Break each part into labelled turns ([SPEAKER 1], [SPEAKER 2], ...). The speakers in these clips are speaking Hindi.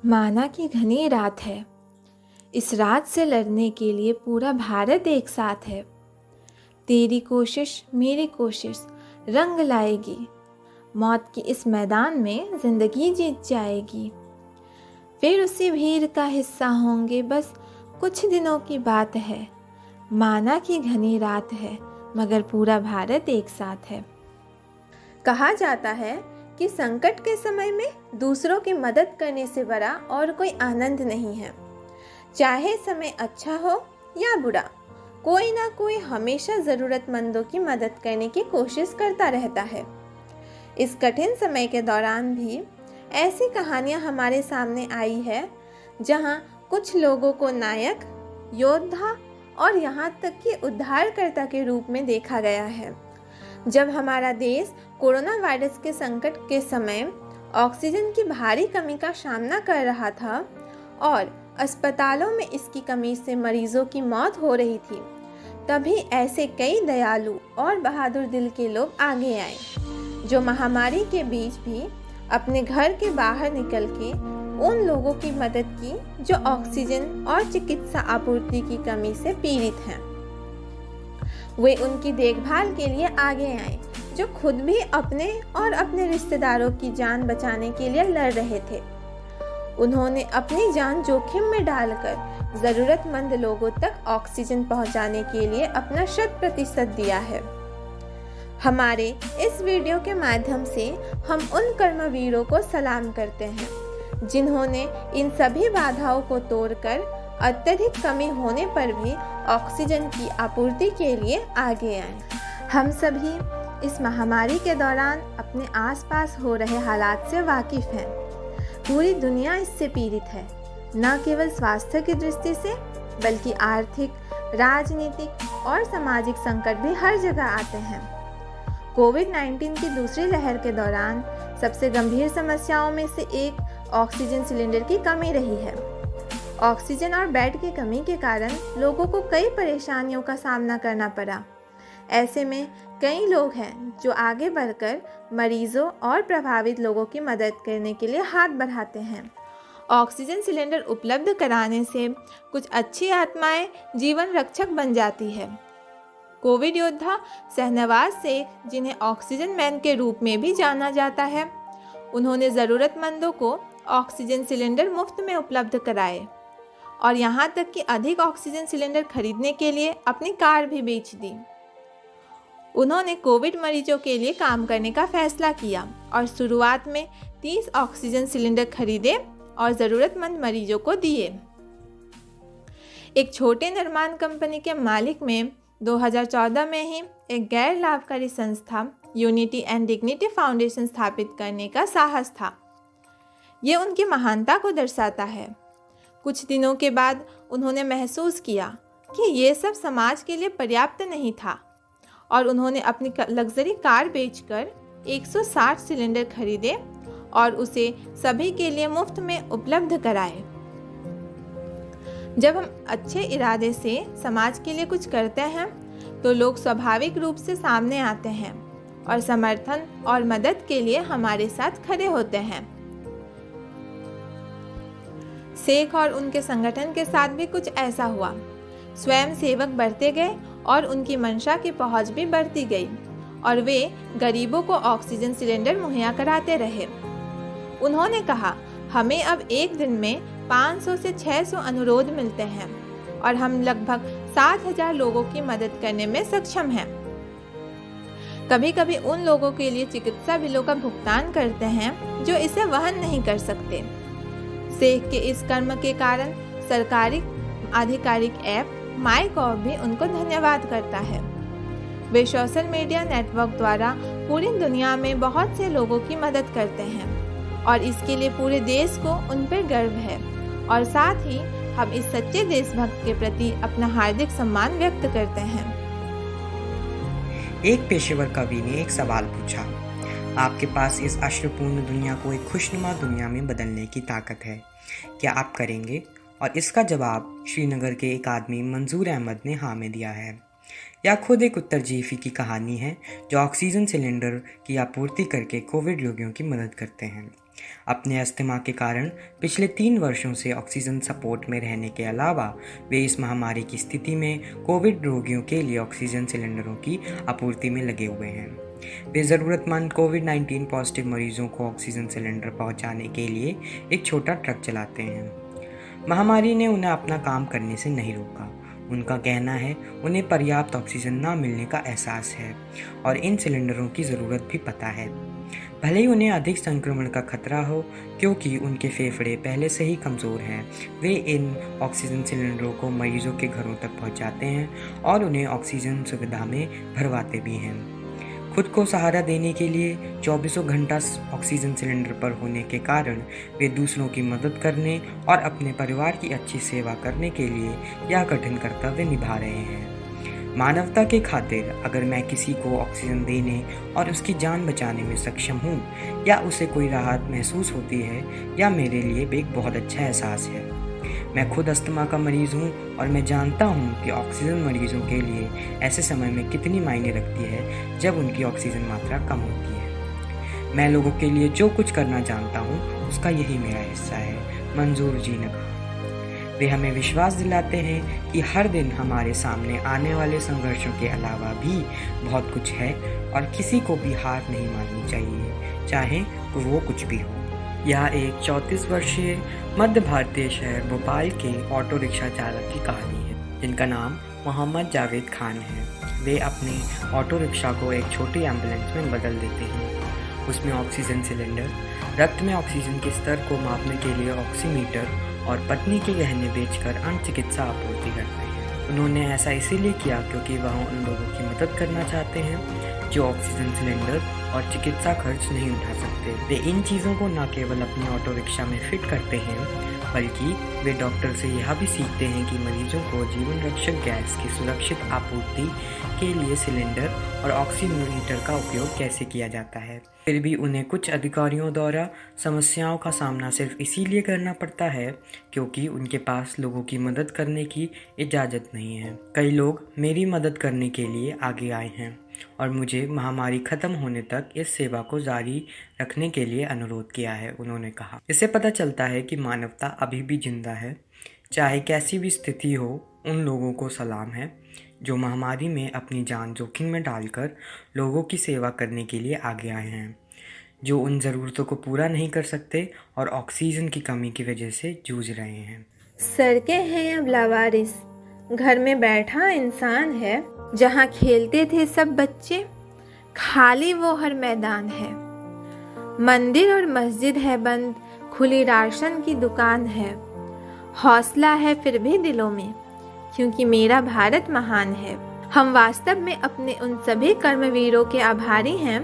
[SPEAKER 1] माना कि घनी रात है। इस रात से लड़ने के लिए पूरा भारत एक साथ है। तेरी कोशिश मेरी कोशिश रंग लाएगी। मौत की इस मैदान में जिंदगी जीत जाएगी। फिर उसी भीड़ का हिस्सा होंगे, बस कुछ दिनों की बात है। माना कि घनी रात है, मगर पूरा भारत एक साथ है। कहा जाता है कि संकट के समय में दूसरों की मदद करने से बड़ा और कोई आनंद नहीं है। चाहे समय अच्छा हो या बुरा, कोई ना कोई हमेशा ज़रूरतमंदों की मदद करने की कोशिश करता रहता है। इस कठिन समय के दौरान भी ऐसी कहानियां हमारे सामने आई है जहां कुछ लोगों को नायक, योद्धा और यहां तक कि उद्धारकर्ता के रूप में देखा गया है। जब हमारा देश कोरोना वायरस के संकट के समय ऑक्सीजन की भारी कमी का सामना कर रहा था और अस्पतालों में इसकी कमी से मरीजों की मौत हो रही थी, तभी ऐसे कई दयालु और बहादुर दिल के लोग आगे आए, जो महामारी के बीच भी अपने घर के बाहर निकल के उन लोगों की मदद की जो ऑक्सीजन और चिकित्सा आपूर्ति की कमी से पीड़ित हैं। वे उनकी देखभाल के लिए आगे आए, जो खुद भी अपने और अपने रिश्तेदारों की जान बचाने के लिए लड़ रहे थे। उन्होंने अपनी जान जोखिम में डालकर ज़रूरतमंद लोगों तक ऑक्सीजन पहुंचाने के लिए अपना 100% दिया है। हमारे इस वीडियो के माध्यम से हम उन कर्मवीरों को सलाम करते हैं, जिन्होंने इन सभी बाधाओं को तोड़कर अत्यधिक कमी होने पर भी ऑक्सीजन की आपूर्ति के लिए आगे आए। हम सभी इस महामारी के दौरान अपने आसपास हो रहे हालात से वाकिफ़ हैं। पूरी दुनिया इससे पीड़ित है, न केवल स्वास्थ्य की दृष्टि से, बल्कि आर्थिक, राजनीतिक और सामाजिक संकट भी हर जगह आते हैं। कोविड-19 की दूसरी लहर के दौरान सबसे गंभीर समस्याओं में से एक ऑक्सीजन सिलेंडर की कमी रही है। ऑक्सीजन और बेड की कमी के कारण लोगों को कई परेशानियों का सामना करना पड़ा। ऐसे में कई लोग हैं जो आगे बढ़कर मरीजों और प्रभावित लोगों की मदद करने के लिए हाथ बढ़ाते हैं। ऑक्सीजन सिलेंडर उपलब्ध कराने से कुछ अच्छी आत्माएं जीवन रक्षक बन जाती है। कोविड योद्धा शहनवाज शेख, जिन्हें ऑक्सीजन मैन के रूप में भी जाना जाता है, उन्होंने ज़रूरतमंदों को ऑक्सीजन सिलेंडर मुफ्त में उपलब्ध कराए और यहाँ तक कि अधिक ऑक्सीजन सिलेंडर खरीदने के लिए अपनी कार भी बेच दी। उन्होंने कोविड मरीजों के लिए काम करने का फैसला किया और शुरुआत में 30 ऑक्सीजन सिलेंडर खरीदे और ज़रूरतमंद मरीजों को दिए। एक छोटे निर्माण कंपनी के मालिक में 2014 में ही एक गैर लाभकारी संस्था यूनिटी एंड डिग्निटी फाउंडेशन स्थापित करने का साहस था। ये उनकी महानता को दर्शाता है। कुछ दिनों के बाद उन्होंने महसूस किया कि ये सब समाज के लिए पर्याप्त नहीं था और उन्होंने अपनी लग्जरी कार बेचकर 160 सिलेंडर खरीदे और उसे सभी के लिए मुफ्त में उपलब्ध कराए। जब हम अच्छे इरादे से समाज के लिए कुछ करते हैं तो लोग स्वाभाविक रूप से सामने आते हैं और समर्थन और मदद के लिए हमारे साथ खड़े होते हैं। शेख और उनके संगठन के साथ भी कुछ ऐसा हुआ। स्वयं सेवक बढ़ते गए और उनकी मंशा की पहुंच भी बढ़ती गई और वे गरीबों को ऑक्सीजन सिलेंडर मुहैया कराते रहे। उन्होंने कहा, हमें अब एक दिन में 500 से 600 अनुरोध मिलते हैं और हम लगभग 7,000 लोगों की मदद करने में सक्षम हैं। कभी कभी उन लोगों के लिए चिकित्सा बिलों का भुगतान करते हैं जो इसे वहन नहीं कर सकते। शेख के इस कर्म के कारण सरकारी आधिकारिक ऐप माईगॉव भी उनको धन्यवाद करता है। वे सोशल मीडिया नेटवर्क द्वारा पूरी दुनिया में बहुत से लोगों की मदद करते हैं और इसके लिए पूरे देश को उन पर गर्व है और साथ ही हम इस सच्चे देशभक्त के प्रति अपना हार्दिक सम्मान व्यक्त करते हैं।
[SPEAKER 2] एक पेशेवर कवि ने एक सवाल पूछा, आपके पास इस अश्रुपूर्ण दुनिया को एक खुशनुमा दुनिया में बदलने की ताकत है, क्या आप करेंगे? और इसका जवाब श्रीनगर के एक आदमी मंजूर अहमद ने हाँ में दिया है। यह खुद एक उत्तरजीवी की कहानी है जो ऑक्सीजन सिलेंडर की आपूर्ति करके कोविड रोगियों की मदद करते हैं। अपने अस्थमा के कारण पिछले 3 वर्षों से ऑक्सीजन सपोर्ट में रहने के अलावा वे इस महामारी की स्थिति में कोविड रोगियों के लिए ऑक्सीजन सिलेंडरों की आपूर्ति में लगे हुए हैं। वे ज़रूरतमंद कोविड-19 पॉजिटिव मरीजों को ऑक्सीजन सिलेंडर पहुंचाने के लिए एक छोटा ट्रक चलाते हैं। महामारी ने उन्हें अपना काम करने से नहीं रोका। उनका कहना है उन्हें पर्याप्त ऑक्सीजन ना मिलने का एहसास है और इन सिलेंडरों की ज़रूरत भी पता है। भले ही उन्हें अधिक संक्रमण का खतरा हो, क्योंकि उनके फेफड़े पहले से ही कमज़ोर हैं, वे इन ऑक्सीजन सिलेंडरों को मरीजों के घरों तक पहुंचाते हैं और उन्हें ऑक्सीजन सुविधा में भरवाते भी हैं। खुद को सहारा देने के लिए 24 घंटा ऑक्सीजन सिलेंडर पर होने के कारण वे दूसरों की मदद करने और अपने परिवार की अच्छी सेवा करने के लिए यह कठिन कर्तव्य निभा रहे हैं। मानवता के खातिर अगर मैं किसी को ऑक्सीजन देने और उसकी जान बचाने में सक्षम हूँ या उसे कोई राहत महसूस होती है, या मेरे लिए एक बहुत अच्छा एहसास है। मैं खुद अस्थमा का मरीज़ हूँ और मैं जानता हूँ कि ऑक्सीजन मरीजों के लिए ऐसे समय में कितनी मायने रखती है जब उनकी ऑक्सीजन मात्रा कम होती है। मैं लोगों के लिए जो कुछ करना जानता हूँ उसका यही मेरा हिस्सा है, मंजूर जी ने कहा। वे हमें विश्वास दिलाते हैं कि हर दिन हमारे सामने आने वाले संघर्षों के अलावा भी बहुत कुछ है और किसी को भी हार नहीं माननी चाहिए, चाहे वो कुछ भी हो। यह एक 34 वर्षीय मध्य भारतीय शहर भोपाल के ऑटो रिक्शा चालक की कहानी है, जिनका नाम मोहम्मद जावेद खान है। वे अपने ऑटो रिक्शा को एक छोटी एम्बुलेंस में बदल देते हैं। उसमें ऑक्सीजन सिलेंडर, रक्त में ऑक्सीजन के स्तर को मापने के लिए ऑक्सीमीटर और पत्नी के गहने बेचकर अन्य चिकित्सा आपूर्ति करते हैं। उन्होंने ऐसा इसीलिए किया क्योंकि वह उन लोगों की मदद करना चाहते हैं जो ऑक्सीजन सिलेंडर और चिकित्सा खर्च नहीं उठा सकते। वे इन चीज़ों को न केवल अपने ऑटो रिक्शा में फिट करते हैं, बल्कि वे डॉक्टर से यह भी सीखते हैं कि मरीजों को जीवन रक्षक गैस की सुरक्षित आपूर्ति के लिए सिलेंडर और ऑक्सीमीटर का उपयोग कैसे किया जाता है। फिर भी उन्हें कुछ अधिकारियों द्वारा समस्याओं का सामना सिर्फ इसीलिए करना पड़ता है क्योंकि उनके पास लोगों की मदद करने की इजाज़त नहीं है। कई लोग मेरी मदद करने के लिए आगे आए हैं और मुझे महामारी खत्म होने तक इस सेवा को जारी रखने के लिए अनुरोध किया है, उन्होंने कहा। इससे पता चलता है कि मानवता अभी भी जिंदा है, चाहे कैसी भी स्थिति हो। उन लोगों को सलाम है जो महामारी में अपनी जान जोखिम में डालकर लोगों की सेवा करने के लिए आगे आए हैं, जो उन ज़रूरतों को पूरा नहीं कर सकते और ऑक्सीजन की कमी की वजह से जूझ रहे हैं।
[SPEAKER 1] सड़कें हैं अब लावारिस, घर में बैठा इंसान है। जहाँ खेलते थे सब बच्चे, खाली वो हर मैदान है। मंदिर और मस्जिद है बंद, खुली राशन की दुकान है। हौसला है फिर भी दिलों में, क्योंकि मेरा भारत महान है। हम वास्तव में अपने उन सभी कर्मवीरों के आभारी हैं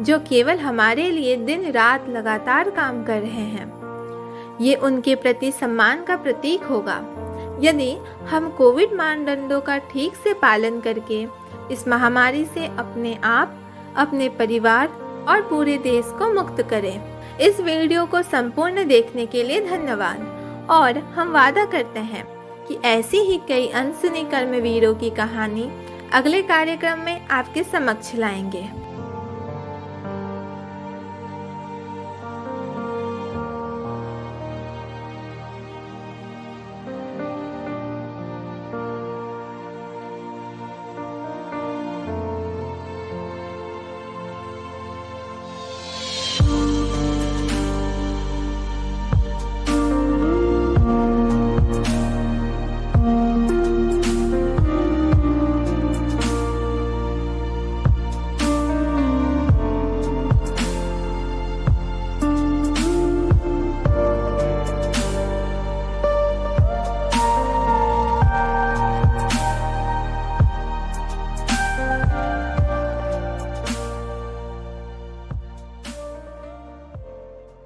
[SPEAKER 1] जो केवल हमारे लिए दिन रात लगातार काम कर रहे हैं। ये उनके प्रति सम्मान का प्रतीक होगा यदि हम कोविड मानदंडों का ठीक से पालन करके इस महामारी से अपने आप, अपने परिवार और पूरे देश को मुक्त करें। इस वीडियो को संपूर्ण देखने के लिए धन्यवाद और हम वादा करते हैं कि ऐसी ही कई अनसुनी कर्मवीरों की कहानी अगले कार्यक्रम में आपके समक्ष लाएंगे।